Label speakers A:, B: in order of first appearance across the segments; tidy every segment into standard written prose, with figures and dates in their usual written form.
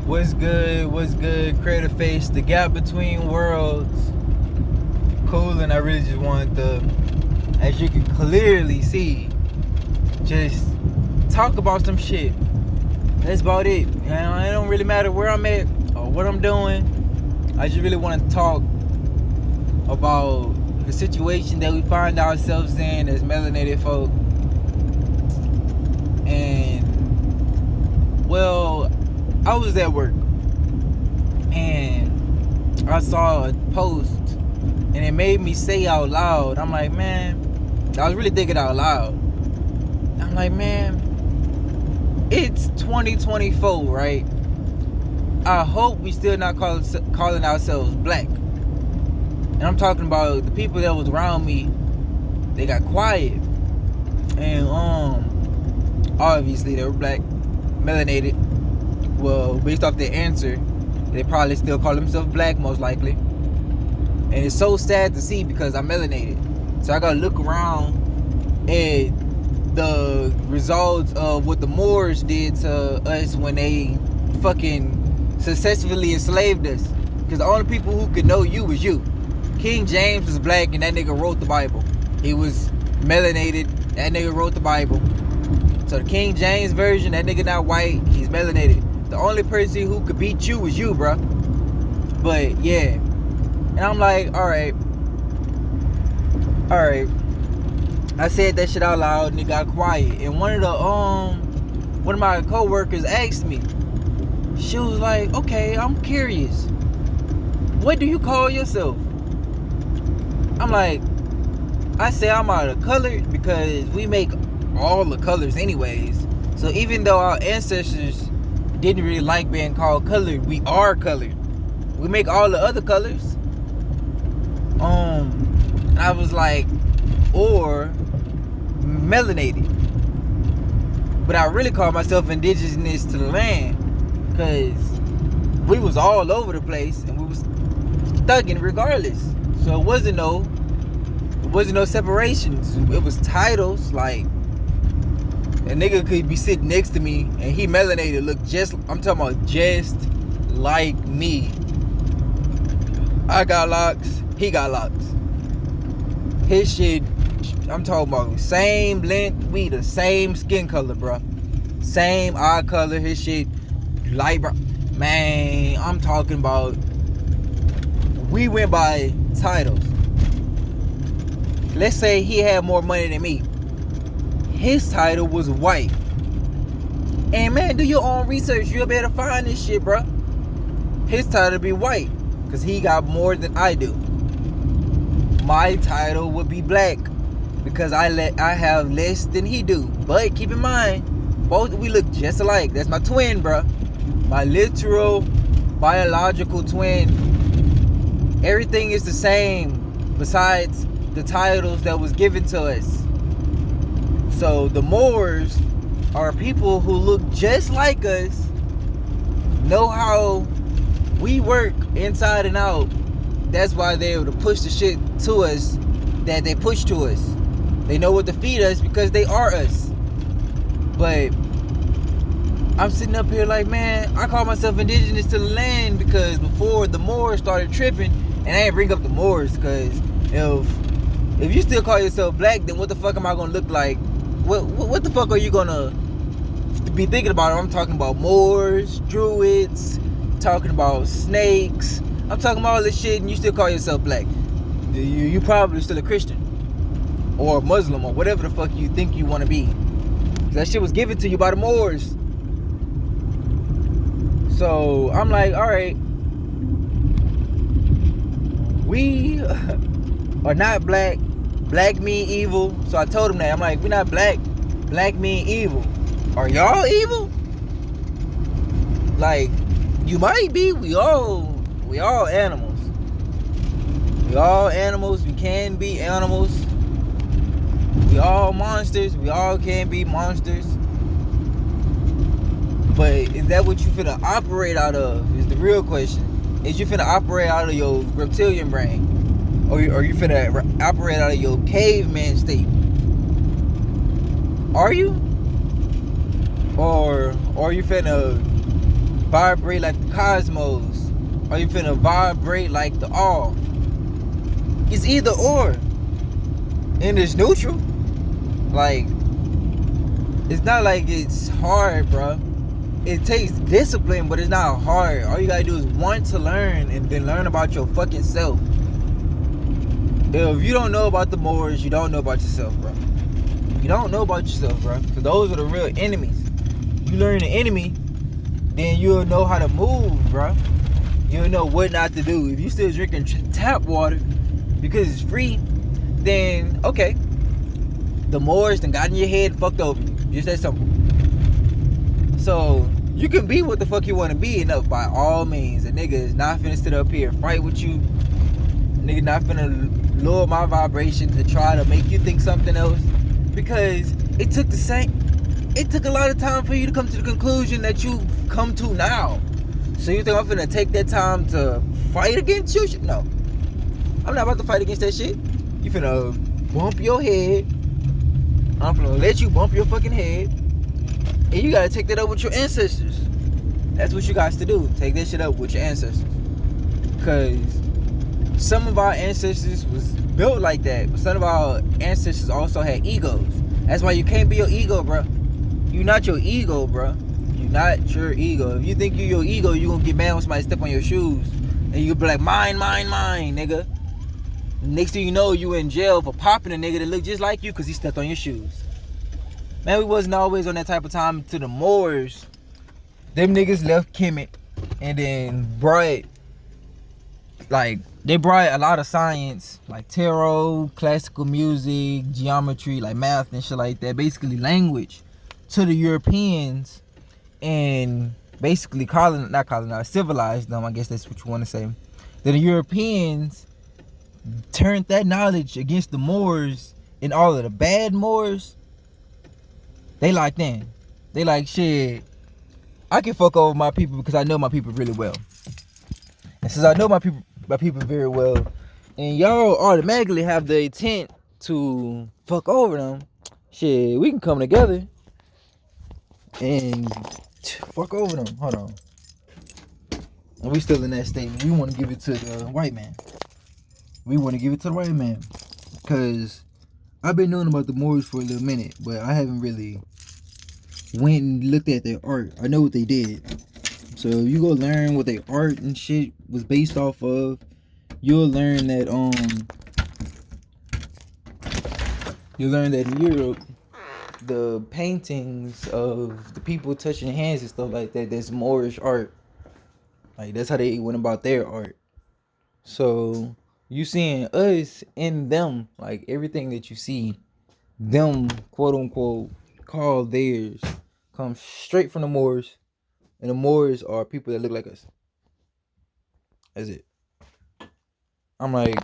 A: What's good? What's good? Krater face, the gap between worlds. Cool, and I really just wanted to, as you can clearly see, just talk about some shit. That's about it. You know, it don't really matter where I'm at or what I'm doing. I just really want to talk about the situation that we find ourselves in as melanated folk. And, well, I was at work and I saw a post and it made me say out loud, I'm like, man, I was really thinking out loud. I'm like, man, it's 2024, right? I hope we still not calling ourselves black. And I'm talking about the people that was around me, they got quiet. And obviously they were black, melanated. Well, based off their answer, they probably still call themselves black, most likely. And it's so sad to see because I'm melanated. So I gotta look around at the results of what the Moors did to us when they fucking successfully enslaved us. Because the only people who could know you was you. King James was black and that nigga wrote the Bible. He was melanated, that nigga wrote the Bible. So the King James version, that nigga not white, he's melanated. The only person who could beat you was you, bro. But yeah, and I'm like, all right. I said that shit out loud, and it got quiet. And one of my coworkers asked me. She was like, okay, I'm curious. What do you call yourself? I'm like, I say I'm out of color because we make all the colors anyways. So even though our ancestors didn't really like being called colored, we are colored. We make all the other colors. And I was like, or melanated. But I really call myself indigenous to the land because we was all over the place and we was thugging regardless. So it wasn't no separations. It was titles. Like, a nigga could be sitting next to me and he melanated, look just, I'm talking about just like me. I got locks, he got locks. His shit, I'm talking about same length, we the same skin color, bro. Same eye color, his shit light brown. Man, I'm talking about, we went by titles. Let's say he had more money than me. His title was white. And man, do your own research. You'll be able to find this shit, bro. His title be white because he got more than I do. My title would be black because I have less than he do. But keep in mind, both we look just alike. That's my twin, bro. My literal biological twin. Everything is the same besides the titles that was given to us. So the Moors are people who look just like us, know how we work inside and out. That's why they're able to push the shit to us that they push to us. They know what to feed us because they are us. But I'm sitting up here like, man, I call myself indigenous to the land because before the Moors started tripping, and I ain't bring up the Moors because if you still call yourself black, then what the fuck am I gonna look like? What the fuck are you gonna be thinking about? I'm talking about Moors, Druids, talking about snakes. I'm talking about all this shit and you still call yourself black. You probably still a Christian or a Muslim or whatever the fuck you think you want to be. That shit was given to you by the Moors. So I'm like, all right, we are not black. Black mean evil. So I told him that. I'm like, we're not black. Black mean evil. Are y'all evil? Like, you might be. We all animals. We all animals. We can be animals. We all monsters. We all can be monsters. But is that what you finna operate out of? Is the real question. Is you finna operate out of your reptilian brain? Or you finna operate out of your caveman state? Are you? Or you finna vibrate like the cosmos, or you finna vibrate like the all. It's either or, and it's neutral. Like, it's not like it's hard, bro. It takes discipline, but it's not hard. All you gotta do is want to learn, and then learn about your fucking self. If you don't know about the Moors, you don't know about yourself, bro. You don't know about yourself, bro. Because those are the real enemies. You learn the enemy, then you'll know how to move, bro. You'll know what not to do. If you still drinking tap water because it's free, then okay. The Moors done got in your head and fucked over you. Just that simple. So you can be what the fuck you want to be, enough by all means. A nigga is not finna sit up here and fight with you. A nigga not finna lower my vibration to try to make you think something else. Because it took a lot of time for you to come to the conclusion that you've come to now. So you think I'm finna take that time to fight against you? No. I'm not about to fight against that shit. You finna bump your head. I'm finna let you bump your fucking head. And you gotta take that up with your ancestors. That's what you guys to do. Take that shit up with your ancestors. Because some of our ancestors was built like that. But some of our ancestors also had egos. That's why you can't be your ego, bro. You not your ego, bro. You not your ego. If you think you your ego, you gonna get mad when somebody step on your shoes. And you be like, mine, nigga. Next thing you know, you in jail for popping a nigga that look just like you because he stepped on your shoes. Man, we wasn't always on that type of time to the Moors. Them niggas left Kemet and then they brought a lot of science, like tarot, classical music, geometry, like math and shit like that. Basically language to the Europeans, and basically civilized them, I guess that's what you want to say. Then the Europeans turned that knowledge against the Moors, and all of the bad Moors, they locked in. They like, shit, I can fuck over my people because I know my people really well. And since I know my people very well, and y'all automatically have the intent to fuck over them, shit, we can come together and fuck over them. Hold on. And we still in that statement. We want to give it to the white man. Because I've been knowing about the Moors for a little minute, but I haven't really went and looked at their art. I know what they did. So if you go learn what their art and shit was based off of, you'll learn that in Europe, the paintings of the people touching hands and stuff like that, that's Moorish art. Like, that's how they went about their art. So you seeing us in them, like everything that you see them quote unquote call theirs comes straight from the Moors. And the Moors are people that look like us. That's it. I'm like,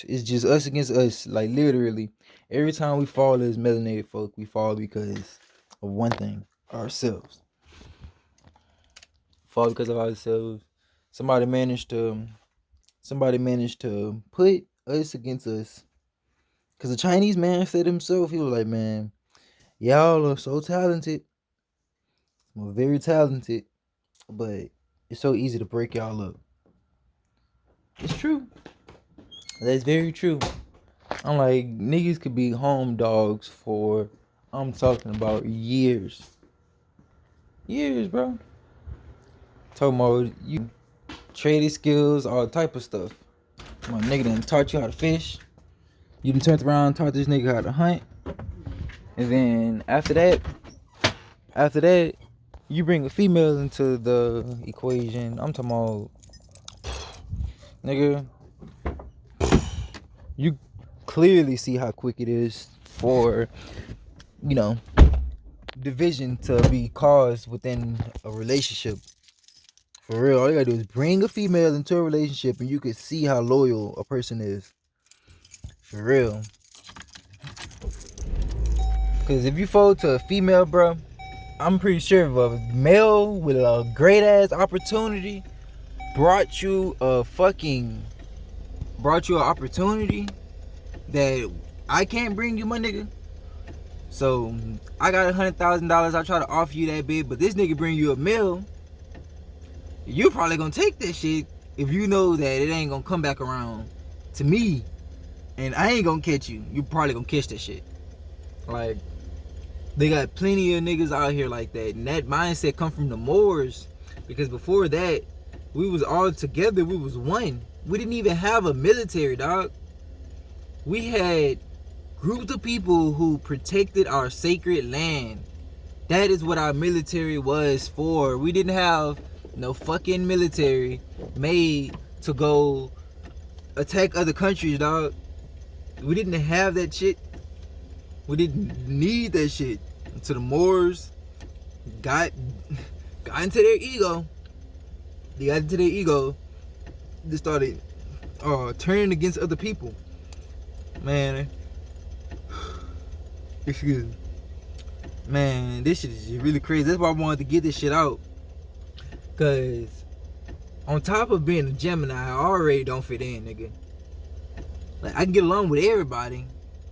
A: it's just us against us. Like, literally, every time we fall as melanated folk, we fall because of one thing: ourselves. Fall because of ourselves. Somebody managed to put us against us. Because the Chinese man said himself, he was like, man, y'all are so talented. We're very talented, but it's so easy to break y'all up. It's true. That's very true. I'm like, niggas could be home dogs for, I'm talking about years. Years, bro. Talking about you trading skills, all type of stuff. My nigga done taught you how to fish. You done turned around, taught this nigga how to hunt. And then after that, you bring a female into the equation. I'm talking about, nigga, you clearly see how quick it is for, division to be caused within a relationship. For real, all you gotta do is bring a female into a relationship and you can see how loyal a person is. For real. Because if you fall to a female, bro, I'm pretty sure if a male with a great ass opportunity brought you an opportunity that I can't bring you, my nigga, So I got $100,000. I try to offer you that bit, but this nigga bring you a meal. You're probably gonna take that shit if you know that it ain't gonna come back around to me, and I ain't gonna catch you. You probably gonna catch that shit. Like, they got plenty of niggas out here like that, and that mindset come from the Moors, because before that, we was all together. We was one. We didn't even have a military, dog. We had groups of people who protected our sacred land. That is what our military was for. We didn't have no fucking military made to go attack other countries, dog. We didn't have that shit. We didn't need that shit until the Moors got into their ego. They got into their ego. They started turning against other people. Man, excuse me. Man, this shit is really crazy. That's why I wanted to get this shit out. Cause on top of being a Gemini, I already don't fit in, nigga. Like, I can get along with everybody,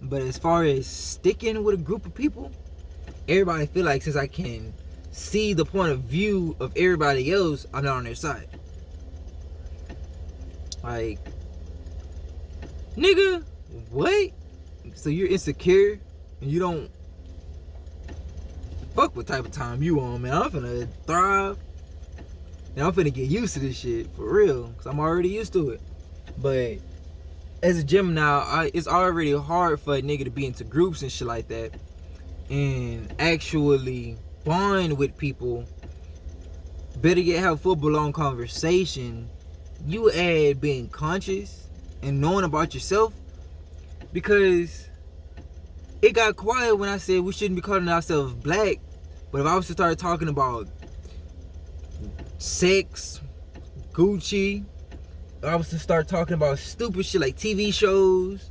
A: but as far as sticking with a group of people, everybody feel like since I can see the point of view of everybody else, I'm not on their side. Like, nigga, what? So you're insecure and you don't fuck what type of time you on, man. I'm finna thrive. And I'm finna get used to this shit, for real. Because I'm already used to it. But as a Gemini, it's already hard for a nigga to be into groups and shit like that. And actually bond with people. Better yet, have full-blown conversation. You add being conscious and knowing about yourself. Because it got quiet when I said we shouldn't be calling ourselves black. But if I was to start talking about sex, Gucci, I was to start talking about stupid shit like TV shows,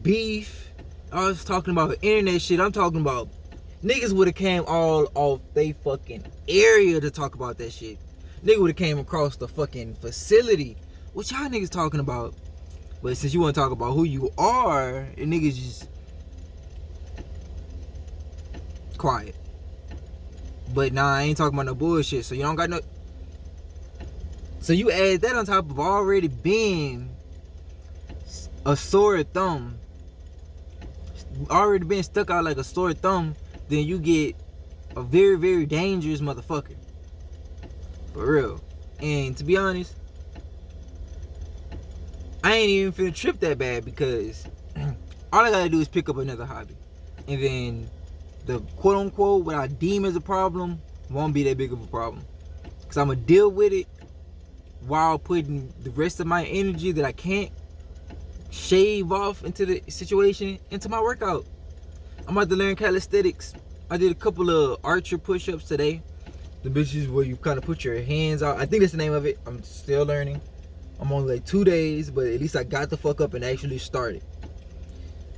A: beef, I was talking about internet shit, I'm talking about niggas would have came all off they fucking area to talk about that shit. Nigga would have came across the fucking facility. What y'all niggas talking about? But since you want to talk about who you are, and niggas just quiet. But nah, I ain't talking about no bullshit. So you don't got no. So you add that on top of already being a sore thumb, already being stuck out like a sore thumb, then you get a very, very dangerous motherfucker. For real. And to be honest, I ain't even finna trip that bad, because all I gotta do is pick up another hobby. And then the quote unquote what I deem as a problem won't be that big of a problem. Because I'm gonna deal with it while putting the rest of my energy that I can't shave off into the situation into my workout. I'm about to learn calisthenics. I did a couple of archer push-ups today. The bitches where you kind of put your hands out. I think that's the name of it. I'm still learning. I'm only like 2 days, but at least I got the fuck up and actually started.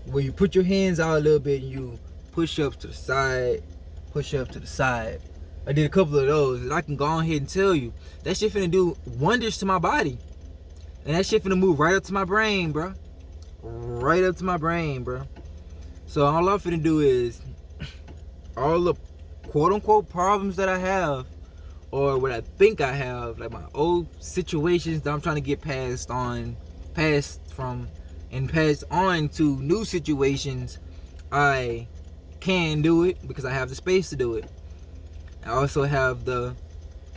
A: Where you put your hands out a little bit and you push up to the side, push up to the side. I did a couple of those, and I can go on ahead and tell you that shit finna do wonders to my body. And that shit finna move right up to my brain, bro. Right up to my brain, bro. So all I'm finna do is all the quote unquote problems that I have, or what I think I have, like my old situations that I'm trying to get passed on to new situations, I can do it because I have the space to do it. I also have the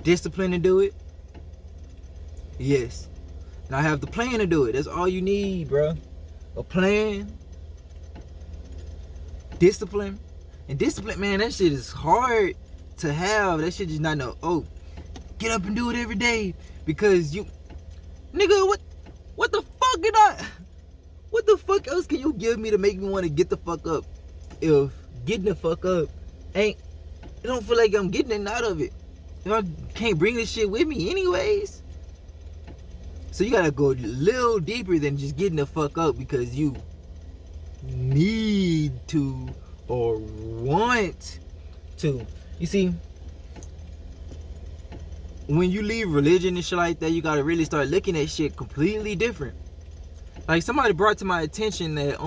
A: discipline to do it. Yes. And I have the plan to do it. That's all you need, bro. A plan, discipline. And discipline, man, that shit is hard to have. That shit is not no, get up and do it every day. Because you, nigga, what the fuck what the fuck else can you give me to make me want to get the fuck up? If getting the fuck up I don't feel like I'm getting it out of it. If I can't bring this shit with me anyways. So you gotta go a little deeper than just getting the fuck up because you need to or want to. You see, when you leave religion and shit like that, you gotta really start looking at shit completely different. Like, somebody brought to my attention that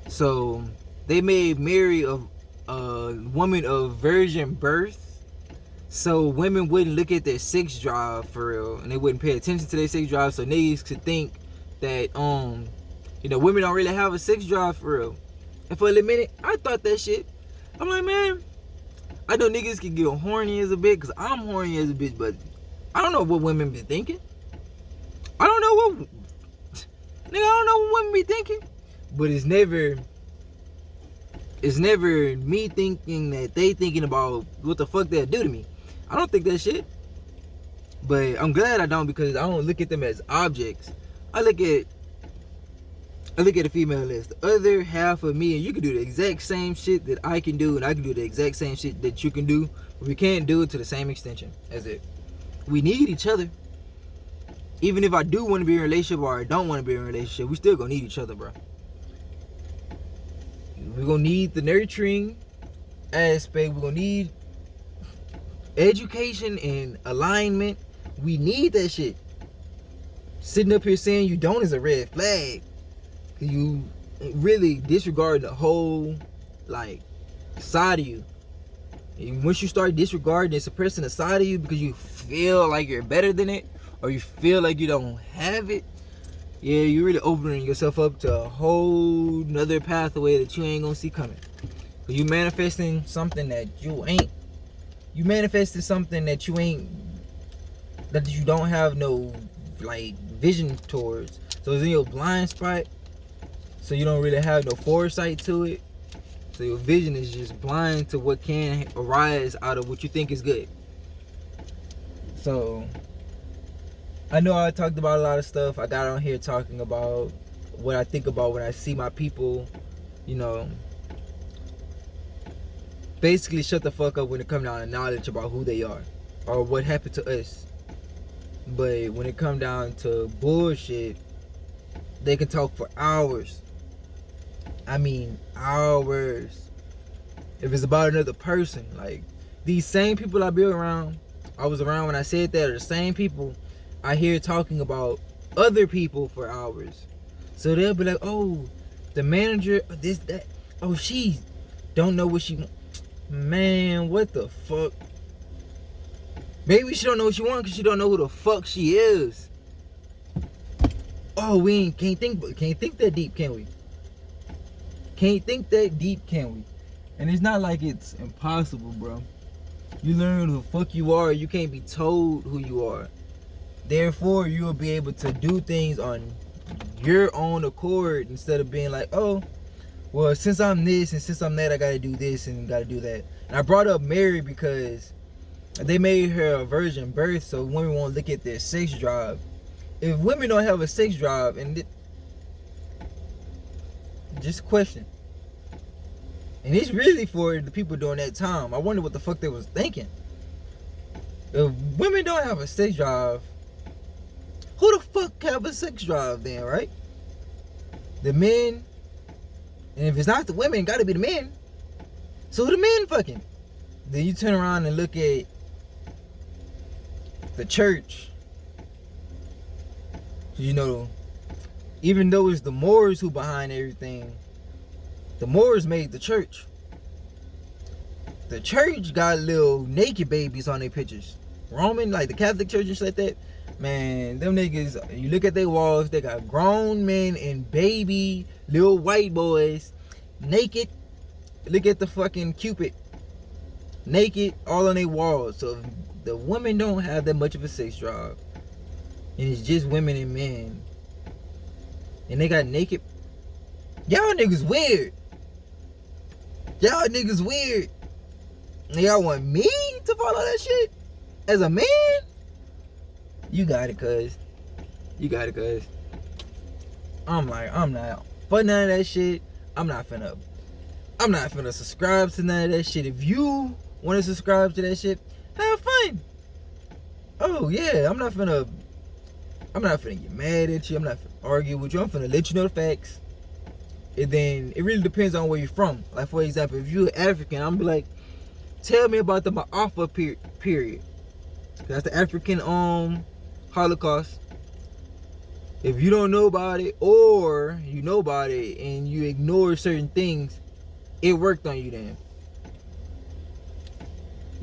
A: So they made Mary a woman of virgin birth, so women wouldn't look at their sex drive for real, and they wouldn't pay attention to their sex drive. So niggas could think that women don't really have a sex drive for real. And for a minute, I thought that shit. I'm like, man, I know niggas can get horny as a bitch, because I'm horny as a bitch, but I don't know what women be thinking. I don't know what women be thinking. But it's never me thinking that they thinking about what the fuck they'll do to me. I don't think that shit. But I'm glad I don't, because I don't look at them as objects. I look at a female as the other half of me, and you can do the exact same shit that I can do, and I can do the exact same shit that you can do, but we can't do it to the same extension as it. We need each other. Even if I do want to be in a relationship or I don't want to be in a relationship, we still gonna need each other, bro. We're gonna need the nurturing aspect. We're gonna need education and alignment. We need that shit. Sitting up here saying you don't is a red flag. You really disregard the whole side of you. And once you start disregarding and suppressing a side of you because you feel like you're better than it, or you feel like you don't have it, yeah, you're really opening yourself up to a whole nother pathway that you ain't gonna see coming. You manifesting something that you manifested something that that you don't have no vision towards. So it's in your blind spot. So you don't really have no foresight to it. So your vision is just blind to what can arise out of what you think is good. So I know I talked about a lot of stuff. I got on here talking about what I think about when I see my people, basically shut the fuck up when it comes down to knowledge about who they are or what happened to us. But when it comes down to bullshit, they can talk for hours. I mean hours. If it's about another person, these same people I was around when I said that, are the same people I hear talking about other people for hours. So they'll be like, oh, the manager, this, that, oh, she don't know what she wants. Man, what the fuck? Maybe she don't know what she wants because she don't know who the fuck she is. Oh, we can't think that deep, can we? Can't think that deep, can we? And it's not like it's impossible, bro. You learn who the fuck you are. You can't be told who you are. Therefore, you will be able to do things on your own accord instead of being like, oh, well, since I'm this and since I'm that, I gotta do this and gotta do that. And I brought up Mary because they made her a virgin birth, so women won't look at their sex drive. If women don't have a sex drive, and just a question. And it's really for the people during that time. I wonder what the fuck they was thinking. If women don't have a sex drive, who the fuck have a sex drive then, right? The men. And if it's not the women, it gotta be the men. So who the men fucking? Then you turn around and look at the church. Even though it's the Moors who behind everything, the Moors made the church. The church got little naked babies on their pictures. Roman, the Catholic church and shit like that. Man, them niggas, you look at their walls, they got grown men and baby little white boys naked. Look at the fucking Cupid. Naked, all on their walls. So the women don't have that much of a sex drive. And it's just women and men. And they got naked. Y'all niggas weird. Y'all niggas weird. And y'all want me to follow that shit? As a man? You got it, cuz. I'm not for none of that shit. I'm not finna subscribe to none of that shit. If you want to subscribe to that shit, have fun. Oh yeah, I'm not finna get mad at you. I'm not finna argue with you. I'm finna let you know the facts. And then it really depends on where you're from. Like, for example, if you're African, I'm be like, tell me about the Ma'afa period. That's the African Holocaust. If you don't know about it, or you know about it and you ignore certain things, it worked on you then.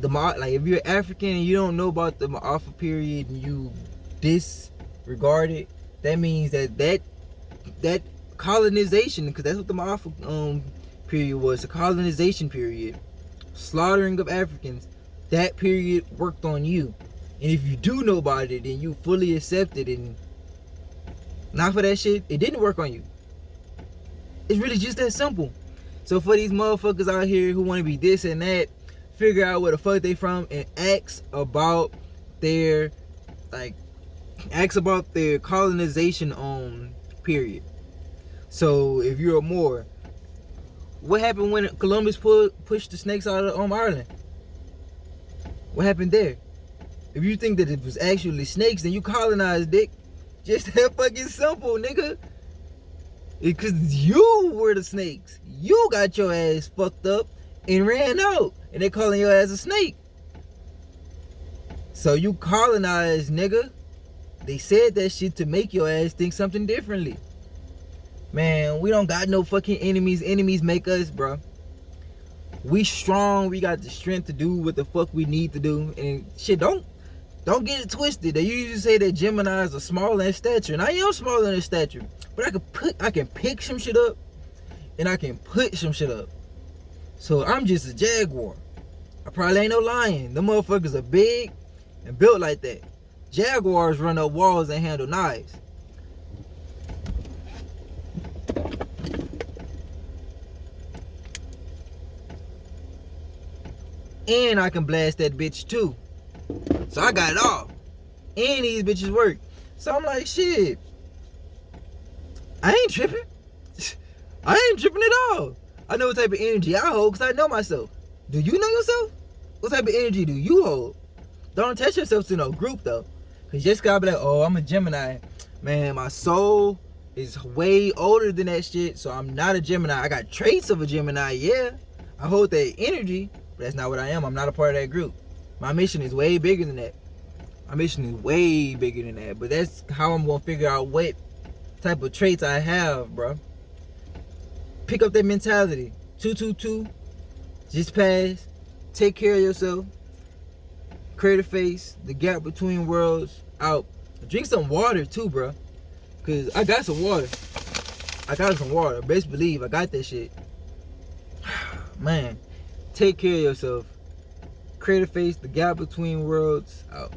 A: Like if you're African and you don't know about the Ma'afa period and you disregard it, that means that colonization, because that's what the Ma'afa period was, the colonization period, slaughtering of Africans, that period worked on you. And if you do know about it and you fully accept it and not for that shit, it didn't work on you. It's really just that simple. So for these motherfuckers out here who want to be this and that, figure out where the fuck they from and ask about their colonization period. So if you're a Moor, what happened when Columbus pushed the snakes out of Ireland? What happened there? If you think that it was actually snakes, then you colonized, dick. Just that fucking simple, nigga. Because you were the snakes. You got your ass fucked up and ran out. And they calling your ass a snake. So you colonized, nigga. They said that shit to make your ass think something differently. Man, we don't got no fucking enemies. Enemies make us, bro. We strong. We got the strength to do what the fuck we need to do. And shit, don't get it twisted. They usually say that Geminis are smaller in stature. And I am smaller in stature. But I can pick some shit up. And I can put some shit up. So I'm just a jaguar. I probably ain't no lion. Them motherfuckers are big and built like that. Jaguars run up walls and handle knives. And I can blast that bitch too. So I got it all. And these bitches work. So I'm like, shit. I ain't tripping. I ain't tripping at all. I know what type of energy I hold because I know myself. Do you know yourself? What type of energy do you hold? Don't attach yourself to no group though. Because just gotta be like, oh, I'm a Gemini. Man, my soul is way older than that shit. So I'm not a Gemini. I got traits of a Gemini, yeah. I hold that energy. But that's not what I am. I'm not a part of that group. My mission is way bigger than that. My mission is way bigger than that. But that's how I'm going to figure out what type of traits I have, bro. Pick up that mentality. 222. Just pass. Take care of yourself. Krater face. The gap between worlds. Out. Drink some water too, bro. Because I got some water. Best believe I got that shit. Man. Take care of yourself. Krater face, the gap between worlds, out.